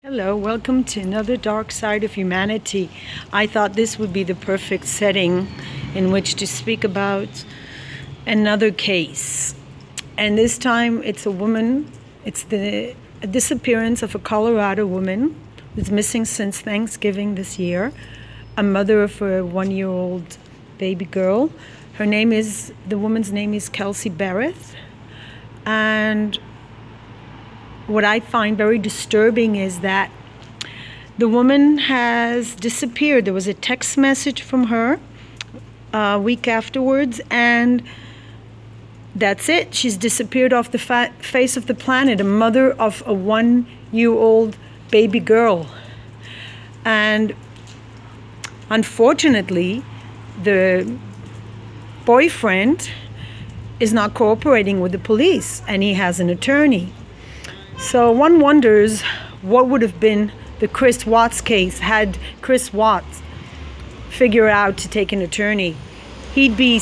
Hello, welcome to another dark side of humanity. I thought this would be the perfect setting in which to speak about another case. And this time it's a woman. It's the disappearance of a Colorado woman who's missing since Thanksgiving this year, a mother of a 1-year-old baby girl. The woman's name is Kelsey Barrett. And what I find very disturbing is that the woman has disappeared. There was a text message from her a week afterwards, and that's it. She's disappeared off the face of the planet, a mother of a 1-year-old baby girl. And unfortunately, the boyfriend is not cooperating with the police, and he has an attorney. So one wonders what would have been the Chris Waats case had Chris Waats figured out to take an attorney. He'd be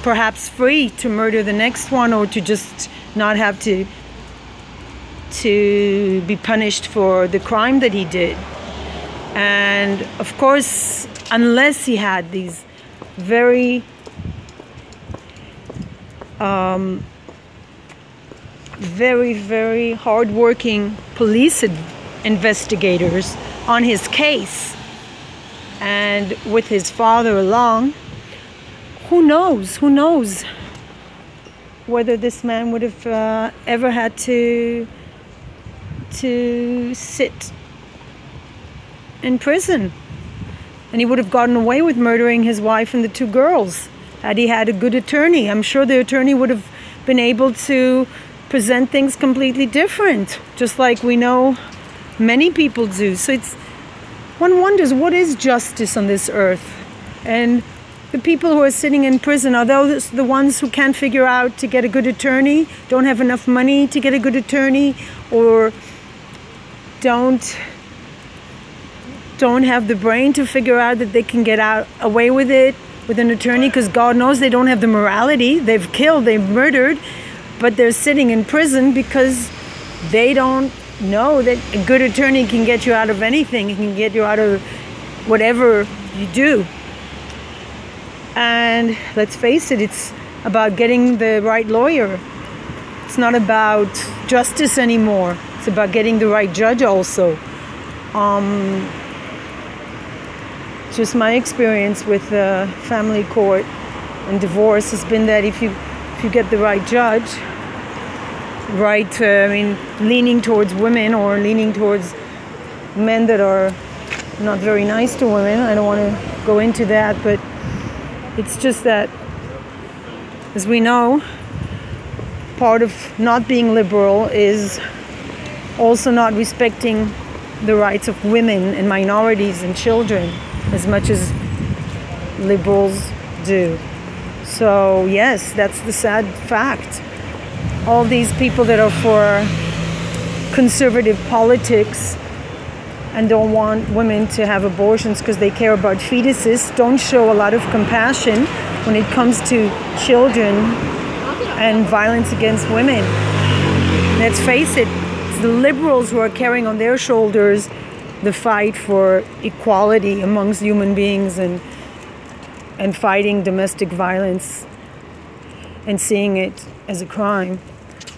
perhaps free to murder the next one, or to just not have to be punished for the crime that he did. And of course, unless he had these very very hardworking police investigators on his case, and with his father along, who knows whether this man would have ever had to sit in prison, and he would have gotten away with murdering his wife and the 2 girls had he had a good attorney. I'm sure the attorney would have been able to present things completely different, just like we know many people do. So one wonders, what is justice on this earth? And the people who are sitting in prison, are those the ones who can't figure out to get a good attorney, don't have enough money to get a good attorney, or don't have the brain to figure out that they can get away with it with an attorney, because God knows they don't have the morality. They've killed, they've murdered, but they're sitting in prison because they don't know that a good attorney can get you out of anything. He can get you out of whatever you do. And let's face it, it's about getting the right lawyer. It's not about justice anymore. It's about getting the right judge also. Just my experience with family court and divorce has been that if you get the right judge, leaning towards women or leaning towards men that are not very nice to women. I don't want to go into that, but it's just that, as we know, part of not being liberal is also not respecting the rights of women and minorities and children as much as liberals do. So yes, that's the sad fact. All these people that are for conservative politics and don't want women to have abortions because they care about fetuses don't show a lot of compassion when it comes to children and violence against women. Let's face it, it's the liberals who are carrying on their shoulders the fight for equality amongst human beings and fighting domestic violence and seeing it as a crime.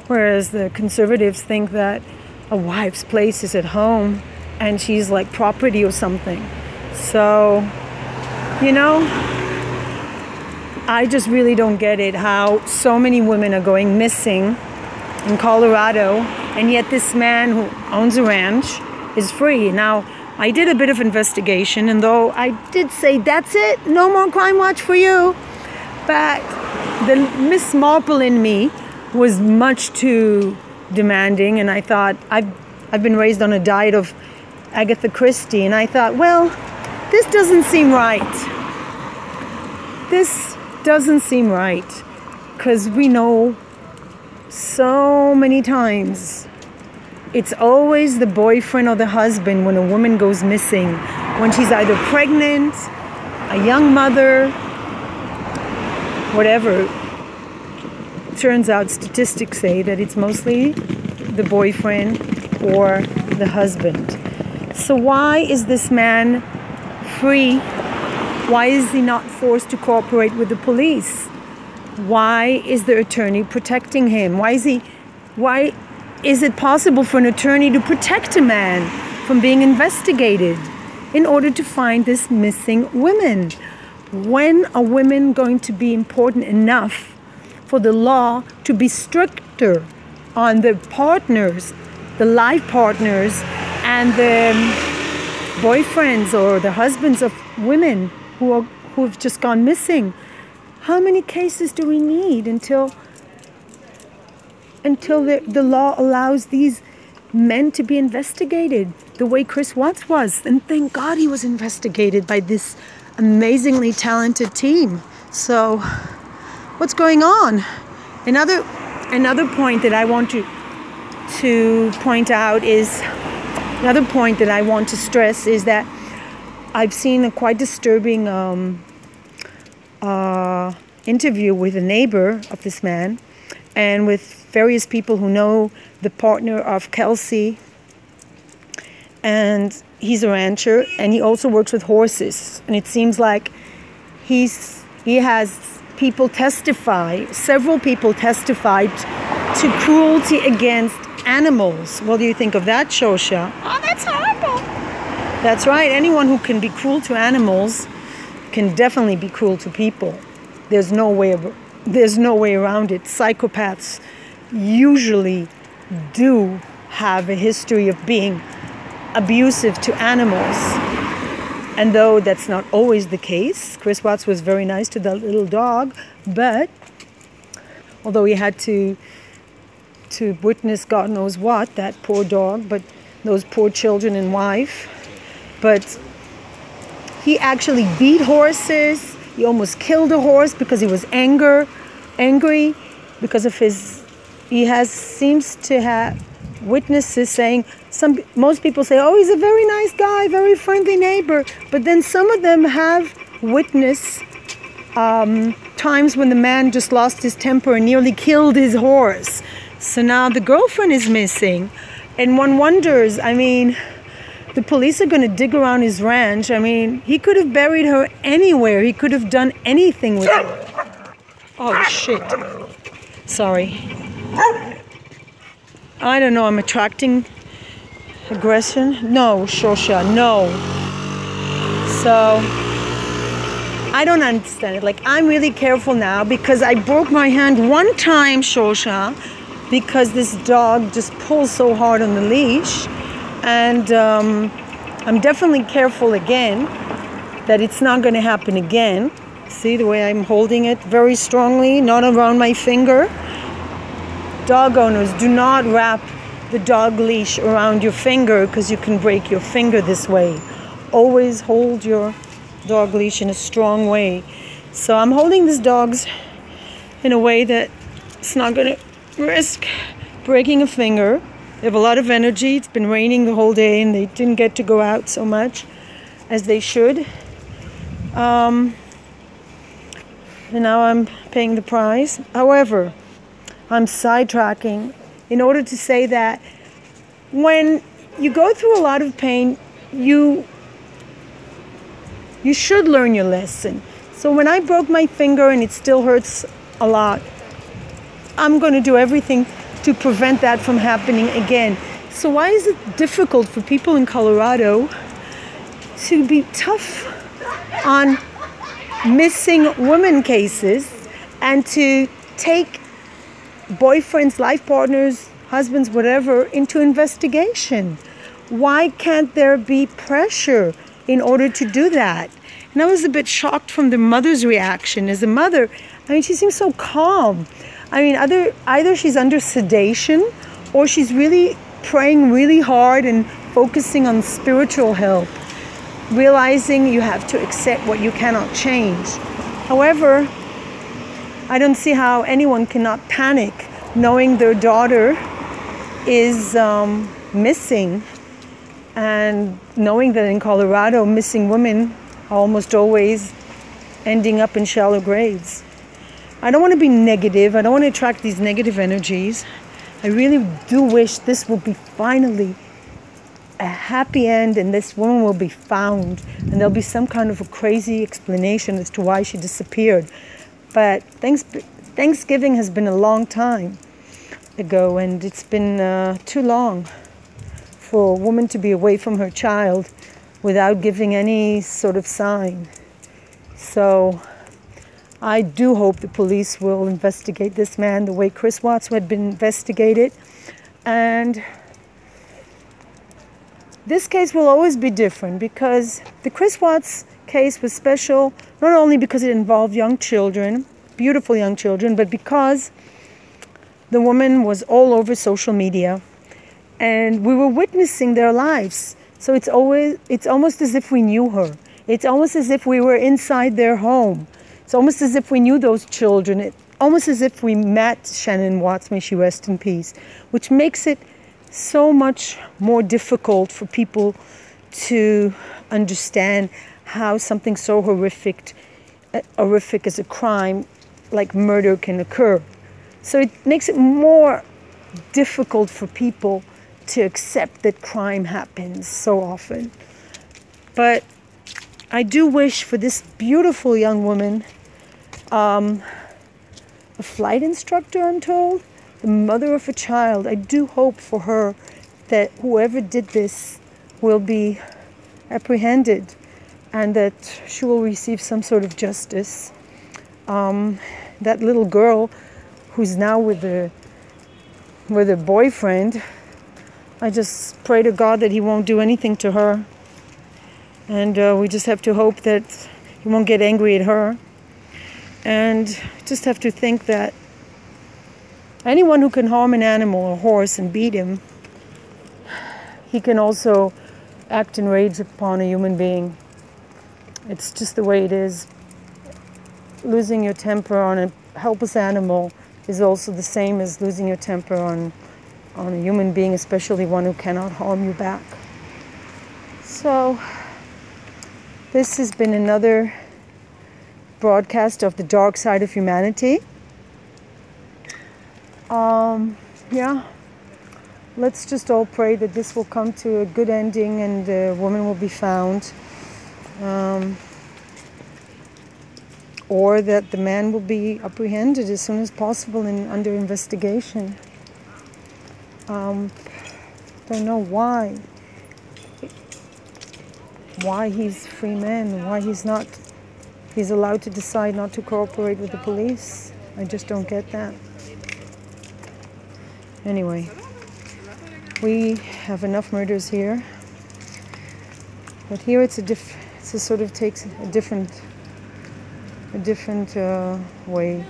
Whereas the conservatives think that a wife's place is at home and she's like property or something. So, I just really don't get it, how so many women are going missing in Colorado, and yet this man who owns a ranch is free. Now, I did a bit of investigation, and though I did say, that's it, no more Crime Watch for you, but the Miss Marple in me was much too demanding, and I thought, I've been raised on a diet of Agatha Christie, and I thought, well, this doesn't seem right. This doesn't seem right, because we know so many times it's always the boyfriend or the husband when a woman goes missing, when she's either pregnant, a young mother, whatever. Turns out statistics say that it's mostly the boyfriend or the husband. So why is this man free? Why is he not forced to cooperate with the police? Why is the attorney protecting him? Why is it possible for an attorney to protect a man from being investigated in order to find this missing woman? When are women going to be important enough for the law to be stricter on the partners, the life partners, and the boyfriends or the husbands of women who have just gone missing? How many cases do we need until the law allows these men to be investigated the way Chris Waats was? And thank God he was investigated by this amazingly talented team. So what's going on? Another point that I want to point out is, another point that I want to stress is that I've seen a quite disturbing interview with a neighbor of this man and with various people who know the partner of Kelsey. And he's a rancher and he also works with horses. And it seems like he has people testify, several people testified to cruelty against animals. What do you think of that, Shosha? Oh, that's horrible. That's right. Anyone who can be cruel to animals can definitely be cruel to people. There's no way around it. Psychopaths usually do have a history of being abusive to animals. And though that's not always the case, Chris Waats was very nice to the little dog, but although he had to witness God knows what, that poor dog, but those poor children and wife, but he actually beat horses. He almost killed a horse because he was angry because of his. Seems to have witnesses saying, most people say, oh, he's a very nice guy, very friendly neighbor. But then some of them have witnessed times when the man just lost his temper and nearly killed his horse. So now the girlfriend is missing. And one wonders, the police are going to dig around his ranch. He could have buried her anywhere. He could have done anything with her. Oh, shit. Sorry. I don't know, I'm attracting aggression. No, Shosha, no. So, I don't understand it. Like, I'm really careful now because I broke my hand one time, Shosha, because this dog just pulls so hard on the leash. And I'm definitely careful again that it's not going to happen again. See the way I'm holding it very strongly, not around my finger. Dog owners, do not wrap the dog leash around your finger because you can break your finger this way. Always hold your dog leash in a strong way. So I'm holding these dogs in a way that it's not going to risk breaking a finger. They have a lot of energy. It's been raining the whole day and they didn't get to go out so much as they should. And now I'm paying the price. However, I'm sidetracking in order to say that when you go through a lot of pain, you should learn your lesson. So when I broke my finger and it still hurts a lot, I'm going to do everything to prevent that from happening again. So why is it difficult for people in Colorado to be tough on missing women cases and to take boyfriends, life partners, husbands, whatever, into investigation? Why can't there be pressure in order to do that? And I was a bit shocked from the mother's reaction. As a mother, she seems so calm. Either she's under sedation or she's really praying really hard and focusing on spiritual help, realizing you have to accept what you cannot change. However, I don't see how anyone cannot panic knowing their daughter is missing, and knowing that in Colorado, missing women are almost always ending up in shallow graves. I don't want to be negative. I don't want to attract these negative energies. I really do wish this will be finally a happy end and this woman will be found and there'll be some kind of a crazy explanation as to why she disappeared. But Thanksgiving has been a long time ago, and it's been too long for a woman to be away from her child without giving any sort of sign. So I do hope the police will investigate this man the way Chris Waats had been investigated. And this case will always be different because the Chris Waats case was special, not only because it involved young children, beautiful young children, but because the woman was all over social media and we were witnessing their lives. So it's almost as if we knew her. It's almost as if we were inside their home. It's almost as if we knew those children. It's almost as if we met Shannon Watts, may she rest in peace, which makes it so much more difficult for people to understand how something so horrific as a crime like murder can occur. So it makes it more difficult for people to accept that crime happens so often. But I do wish for this beautiful young woman, a flight instructor, I'm told, the mother of a child, I do hope for her that whoever did this will be apprehended and that she will receive some sort of justice. That little girl who's now with her boyfriend, I just pray to God that he won't do anything to her. And we just have to hope that he won't get angry at her. And just have to think that anyone who can harm an animal, a horse, and beat him, he can also act in rage upon a human being. It's just the way it is. Losing your temper on a helpless animal is also the same as losing your temper on a human being, especially one who cannot harm you back. So this has been another broadcast of the dark side of humanity. Yeah, let's just all pray that this will come to a good ending and the woman will be found. Or that the man will be apprehended as soon as possible and under investigation. Don't know why he's a free man, why he's allowed to decide not to cooperate with the police. I just don't get that. Anyway, we have enough murders here, but here it sort of takes a different way.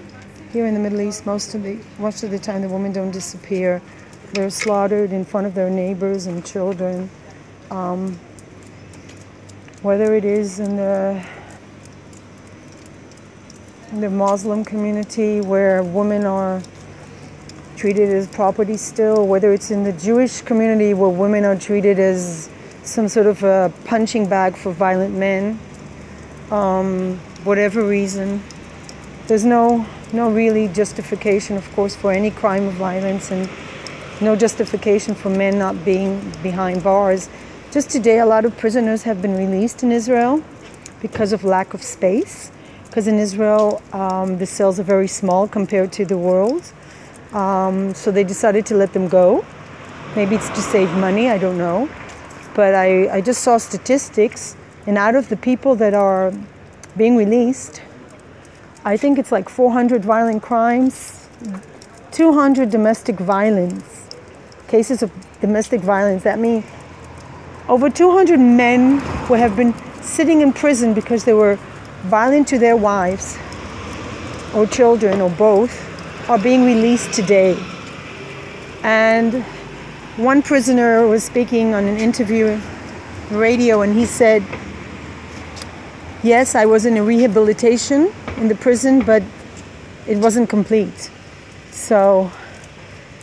Here in the Middle East, most of the time the women don't disappear. They're slaughtered in front of their neighbors and children. Whether it is in the Muslim community where women are treated as property still, whether it's in the Jewish community where women are treated as some sort of a punching bag for violent men. Whatever reason, there's no really justification, of course, for any crime of violence, and no justification for men not being behind bars. Just today, a lot of prisoners have been released in Israel because of lack of space. Because in Israel, the cells are very small compared to the world. So they decided to let them go. Maybe it's to save money, I don't know. But I just saw statistics, and out of the people that are being released, I think it's like 400 violent crimes, 200 domestic violence, cases of domestic violence. That means over 200 men who have been sitting in prison because they were violent to their wives or children or both are being released today. And one prisoner was speaking on an interview on radio, and he said, yes, I was in a rehabilitation in the prison, but it wasn't complete. So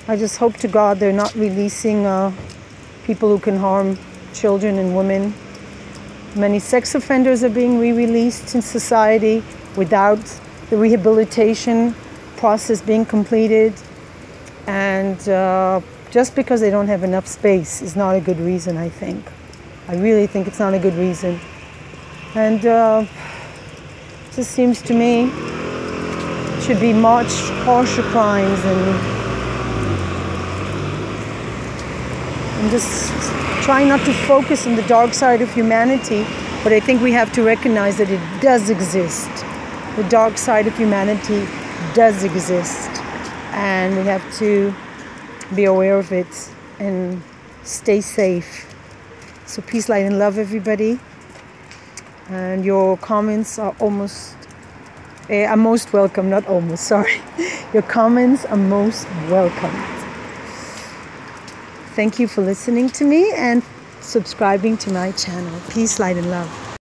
I just hope to God they're not releasing people who can harm children and women. Many sex offenders are being re-released in society without the rehabilitation process being completed. And just because they don't have enough space is not a good reason, I think. I really think it's not a good reason. And it just seems to me should be much harsher crimes and just trying not to focus on the dark side of humanity, but I think we have to recognize that it does exist. The dark side of humanity does exist, and we have to be aware of it and stay safe. So peace, light, and love, everybody. And your comments are most welcome, not almost, sorry. Your comments are most welcome. Thank you for listening to me and subscribing to my channel. Peace, light, and love.